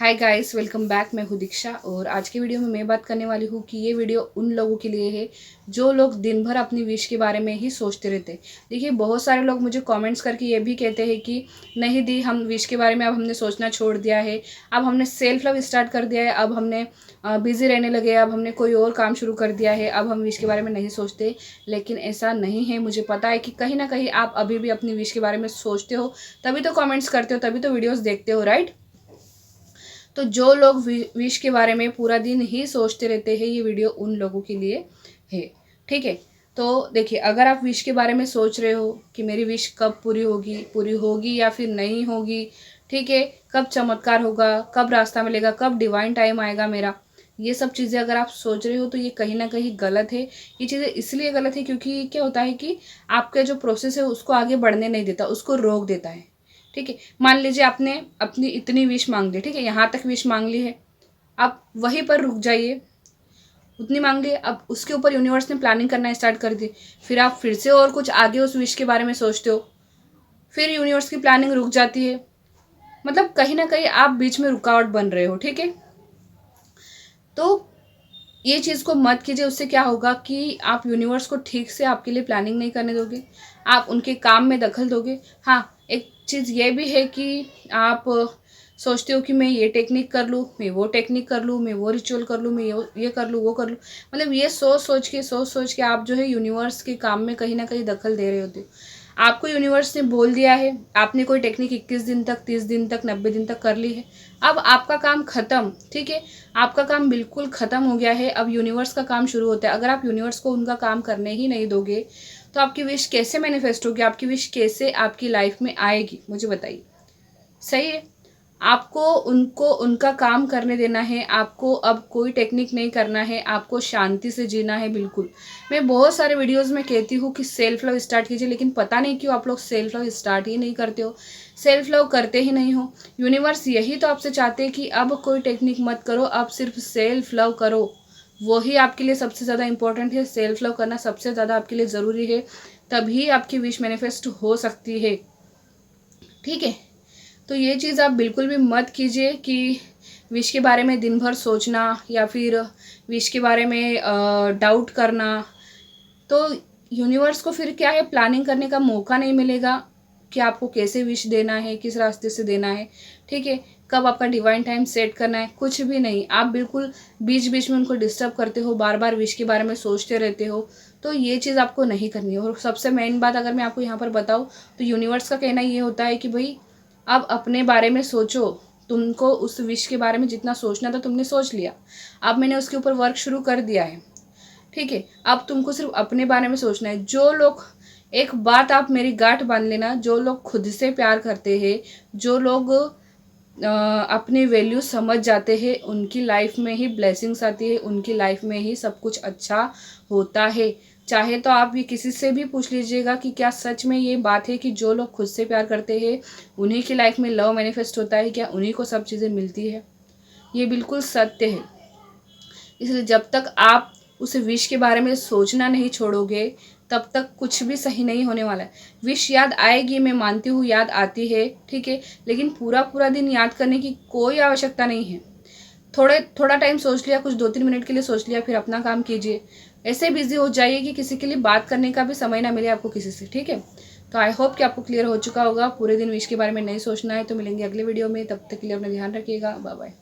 Hi guys, welcome back. मैं हूँ दीक्षा और आज की वीडियो में मैं बात करने वाली हूँ कि ये वीडियो उन लोगों के लिए है जो लोग दिन भर अपनी विश के बारे में ही सोचते रहते हैं। देखिए, बहुत सारे लोग मुझे कमेंट्स करके ये भी कहते हैं कि नहीं दी, हम विश के बारे में अब हमने सोचना छोड़ दिया है, अब हमने सेल्फ लव स्टार्ट कर दिया है, अब हमने बिजी रहने लगे, अब हमने कोई और काम शुरू कर दिया है, अब हम विश के बारे में नहीं सोचते। लेकिन ऐसा नहीं है। मुझे पता है कि कहीं ना कहीं आप अभी भी अपनी विश के बारे में सोचते हो, तभी तो कमेंट्स करते हो, तभी तो वीडियोज़ देखते हो, राइट। तो जो लोग विश के बारे में पूरा दिन ही सोचते रहते हैं, ये वीडियो उन लोगों के लिए है। ठीक है। तो देखिए, अगर आप विश के बारे में सोच रहे हो कि मेरी विश कब पूरी होगी या फिर नहीं होगी, ठीक है, कब चमत्कार होगा, कब रास्ता मिलेगा, कब डिवाइन टाइम आएगा मेरा, ये सब चीज़ें अगर आप सोच रहे हो तो ये कहीं ना कहीं गलत है। ये चीज़ें इसलिए गलत है क्योंकि क्या होता है कि आपका जो प्रोसेस है उसको आगे बढ़ने नहीं देता, उसको रोक देता है। ठीक है। मान लीजिए आपने अपनी इतनी विश मांग ली, ठीक है, यहाँ तक विश मांग ली है, आप वहीं पर रुक जाइए। उतनी मांग ली, अब उसके ऊपर यूनिवर्स ने प्लानिंग करना स्टार्ट कर दी, फिर आप फिर से और कुछ आगे उस विश के बारे में सोचते हो, फिर यूनिवर्स की प्लानिंग रुक जाती है। मतलब कहीं ना कहीं आप बीच में रुकावट बन रहे हो। ठीक है। तो ये चीज़ को मत कीजिए। उससे क्या होगा कि आप यूनिवर्स को ठीक से आपके लिए प्लानिंग नहीं करने दोगे, आप उनके काम में दखल दोगे। हाँ, एक चीज़ ये भी है कि आप सोचते हो कि मैं ये टेक्निक कर लूँ, मैं वो टेक्निक कर लूँ, मैं वो रिचुअल कर लूँ, मैं ये कर लूँ, वो कर लूँ। मतलब ये सोच सोच के आप जो है यूनिवर्स के काम में कहीं ना कहीं दखल दे रहे होते हो। आपको यूनिवर्स ने बोल दिया है, आपने कोई टेक्निक 21 दिन तक, 30 दिन तक, 90 दिन तक कर ली है, अब आपका काम ख़त्म। ठीक है। आपका काम बिल्कुल ख़त्म हो गया है, अब यूनिवर्स का काम शुरू होता है। अगर आप यूनिवर्स को उनका काम करने ही नहीं दोगे तो आपकी विश कैसे मैनिफेस्ट होगी, आपकी विश कैसे आपकी लाइफ में आएगी, मुझे बताइए। सही है। आपको उनको उनका काम करने देना है। आपको अब कोई टेक्निक नहीं करना है, आपको शांति से जीना है। बिल्कुल, मैं बहुत सारे वीडियोस में कहती हूँ कि सेल्फ लव स्टार्ट कीजिए, लेकिन पता नहीं क्यों आप लोग सेल्फ लव स्टार्ट ही नहीं करते हो, सेल्फ लव करते ही नहीं हो। यूनिवर्स यही तो आपसे चाहते हैं कि अब कोई टेक्निक मत करो, अब सिर्फ सेल्फ लव करो। वही आपके लिए सबसे ज़्यादा इंपॉर्टेंट है। सेल्फ लव करना सबसे ज़्यादा आपके लिए ज़रूरी है, तभी आपकी विश मैनिफेस्ट हो सकती है। ठीक है। तो ये चीज़ आप बिल्कुल भी मत कीजिए कि विश के बारे में दिन भर सोचना या फिर विश के बारे में डाउट करना। तो यूनिवर्स को फिर क्या है, प्लानिंग करने का मौका नहीं मिलेगा कि आपको कैसे विश देना है, किस रास्ते से देना है। ठीक है। कब आपका डिवाइन टाइम सेट करना है, कुछ भी नहीं। आप बिल्कुल बीच बीच में उनको डिस्टर्ब करते हो, बार बार विश के बारे में सोचते रहते हो। तो ये चीज़ आपको नहीं करनी है। और सबसे मेन बात अगर मैं आपको यहाँ पर बताऊँ तो यूनिवर्स का कहना ये होता है कि भाई अब अपने बारे में सोचो। तुमको उस विश के बारे में जितना सोचना था तुमने सोच लिया, अब मैंने उसके ऊपर वर्क शुरू कर दिया है। ठीक है। अब तुमको सिर्फ अपने बारे में सोचना है। जो लोग, एक बात आप मेरी गांठ बांध लेना, जो लोग खुद से प्यार करते हैं, जो लोग अपनी वैल्यू समझ जाते हैं, उनकी लाइफ में ही ब्लेसिंग्स आती है, उनकी लाइफ में ही सब कुछ अच्छा होता है। चाहे तो आप ये किसी से भी पूछ लीजिएगा कि क्या सच में ये बात है कि जो लोग खुद से प्यार करते हैं उन्हीं की लाइफ में लव मैनिफेस्ट होता है, क्या उन्हीं को सब चीज़ें मिलती है। ये बिल्कुल सत्य है। इसलिए जब तक आप उस विश के बारे में सोचना नहीं छोड़ोगे तब तक कुछ भी सही नहीं होने वाला है। विश याद आएगी, मैं मानती हूँ, याद आती है, ठीक है, लेकिन पूरा पूरा दिन याद करने की कोई आवश्यकता नहीं है। थोड़ा टाइम सोच लिया, कुछ 2-3 मिनट के लिए सोच लिया, फिर अपना काम कीजिए। ऐसे बिजी हो जाइए कि किसी के लिए बात करने का भी समय ना मिले आपको किसी से। ठीक है। तो आई होप कि आपको क्लियर हो चुका होगा। पूरे दिन विश के बारे में नहीं सोचना है। तो मिलेंगे अगले वीडियो में, तब तक के लिए अपना ध्यान रखिएगा। Bye bye.